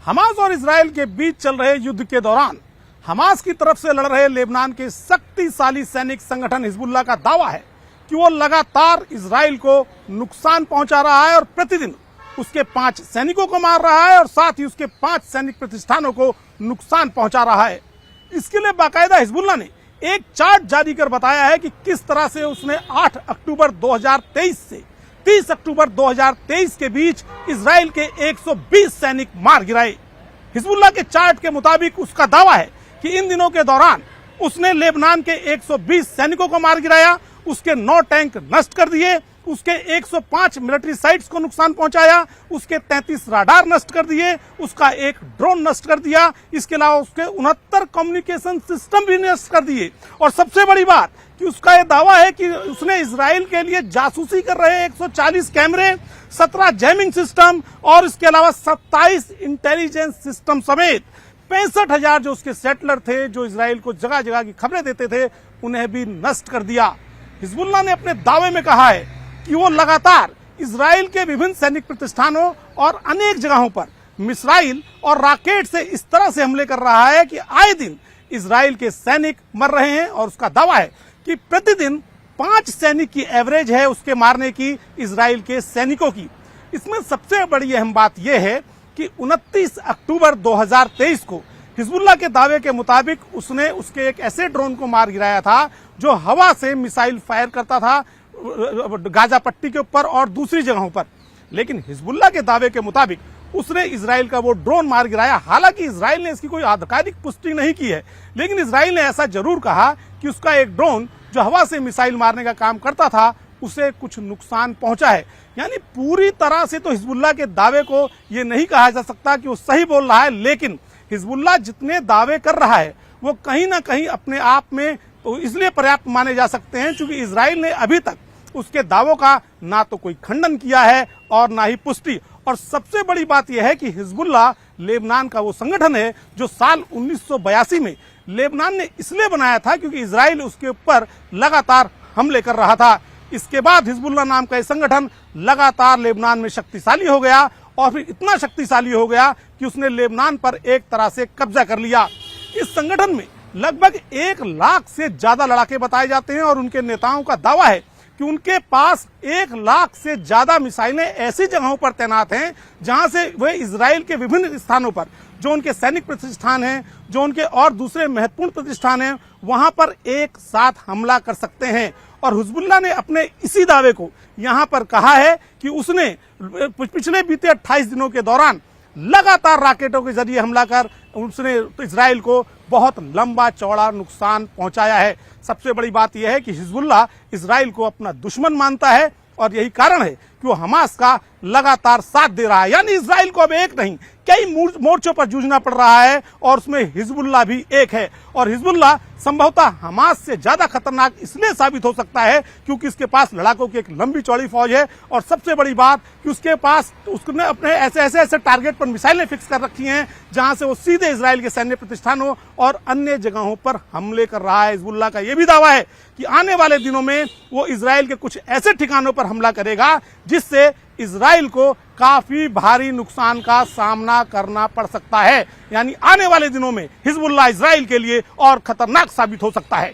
Hamas और Israel के बीच चल रहे युद्ध के दौरान हमास की तरफ से लड़ रहे लेबनान के शक्तिशाली सैनिक संगठन हिजबुल्लाह का दावा है कि वो लगातार इजराइल को नुकसान पहुंचा रहा है और प्रतिदिन उसके 5 सैनिकों को मार रहा है और साथ ही उसके 5 सैनिक प्रतिष्ठानों को नुकसान पहुंचा रहा है। इसके लिए बाकायदा हिजबुल्लाह ने एक चार्ट जारी कर बताया है कि किस तरह से उसने 8 अक्टूबर 2023 से 30 अक्टूबर 2023 के बीच इजराइल के 120 सैनिक मार गिराए। हिजबुल्लाह के चार्ट के मुताबिक उसका दावा है कि इन दिनों के दौरान उसने लेबनान के 120 सैनिकों को मार गिराया, उसके 9 टैंक नष्ट कर दिए, उसके 105 मिलिट्री साइट्स को नुकसान पहुंचाया, उसके 33 राडार नष्ट कर दिए, उसका एक ड्रोन नष्ट कर दिया, इसके अलावा उसके 69 कम्युनिकेशन सिस्टम भी नष्ट कर दिए। और सबसे बड़ी बात कि उसका यह दावा है कि उसने इजराइल के लिए जासूसी कर रहे 140 कैमरे, 17 जैमिंग सिस्टम और इसके अलावा 27 इंटेलिजेंस सिस्टम समेत 65,000 जो उसके सेटलर थे, जो इजराइल को जगह जगह की खबरें देते थे, उन्हें भी नष्ट कर दिया। हिजबुल्लाह ने अपने दावे में कहा है कि वो लगातार इजराइल के विभिन्न सैनिक प्रतिष्ठानों और अनेक जगहों पर मिसाइल और रॉकेट से इस तरह से हमले कर रहा है कि आए दिन इजराइल के सैनिक मर रहे हैं। और उसका दावा है कि प्रतिदिन 5 सैनिक की एवरेज है उसके मारने की इजराइल के सैनिकों की। इसमें सबसे बड़ी अहम बात यह है कि 29 अक्टूबर 2023 को हिजबुल्लाह के दावे के मुताबिक उसने उसके एक ऐसे ड्रोन को मार गिराया था जो हवा से मिसाइल फायर करता था गाजा पट्टी के ऊपर और दूसरी जगहों पर। लेकिन हिजबुल्लाह के दावे के मुताबिक उसने इजराइल का वो ड्रोन मार गिराया। हालांकि इजराइल ने इसकी कोई आधिकारिक पुष्टि नहीं की है, लेकिन इजराइल ने ऐसा जरूर कहा कि उसका एक ड्रोन जो हवा से मिसाइल मारने का काम करता था उसे कुछ नुकसान पहुंचा है। यानी पूरी तरह से तो हिजबुल्लाह के दावे को ये नहीं कहा जा सकता कि वो सही बोल रहा है, लेकिन हिजबुल्लाह जितने दावे कर रहा है वो कहीं ना कहीं अपने आप में तो इसलिए पर्याप्त माने जा सकते हैं क्योंकि इजराइल ने अभी तक उसके दावों का ना तो कोई खंडन किया है और ना ही पुष्टि। और सबसे बड़ी बात यह है कि हिजबुल्लाह लेबनान का वो संगठन है जो साल 1982 में लेबनान ने इसलिए बनाया था क्योंकि इजराइल उसके ऊपर लगातार हमले कर रहा था। इसके बाद हिजबुल्लाह नाम का यह संगठन लगातार लेबनान में शक्तिशाली हो गया और फिर इतना शक्तिशाली हो गया कि उसने लेबनान पर एक तरह से कब्जा कर लिया। इस संगठन में लगभग 1 लाख से ज्यादा लड़ाके बताए जाते हैं और उनके नेताओं का दावा है कि उनके पास 1 लाख से ज्यादा मिसाइलें ऐसी जगहों पर तैनात हैं जहां से वे इजराइल के विभिन्न स्थानों पर जो उनके सैनिक प्रतिष्ठान हैं, जो उनके और दूसरे महत्वपूर्ण प्रतिष्ठान हैं, वहां पर एक साथ हमला कर सकते हैं। और हिजबुल्लाह ने अपने इसी दावे को यहां पर कहा है कि उसने पिछले बीते 28 दिनों के दौरान लगातार रॉकेटों के जरिए हमला कर उसने इजराइल को बहुत लंबा चौड़ा नुकसान पहुंचाया है। सबसे बड़ी बात यह है कि हिजबुल्लाह इजराइल को अपना दुश्मन मानता है और यही कारण है कि वो हमास का लगातार साथ दे रहा है। यानी इजराइल को अब एक नहीं कई मोर्चों पर जूझना पड़ रहा है और उसमें हिजबुल्लाह भी एक है। और हिजबुल्लाह संभवतः हमास से ज्यादा खतरनाक इसलिए साबित हो सकता है क्योंकि इसके पास लड़ाकों की एक लंबी चौड़ी फौज है और सबसे बड़ी बात कि उसके पास उसने अपने ऐसे टारगेट पर मिसाइलें फिक्स कर रखी हैं जहां से वो सीधे इजराइल के सैन्य प्रतिष्ठानों और अन्य जगहों पर हमले कर रहा है। हिजबुल्लाह का यह भी दावा है कि आने वाले दिनों में वो इजराइल के कुछ ऐसे ठिकानों पर हमला करेगा जिससे इजराइल को काफी भारी नुकसान का सामना करना पड़ सकता है। यानी आने वाले दिनों में हिजबुल्लाह इजराइल के लिए और खतरनाक साबित हो सकता है।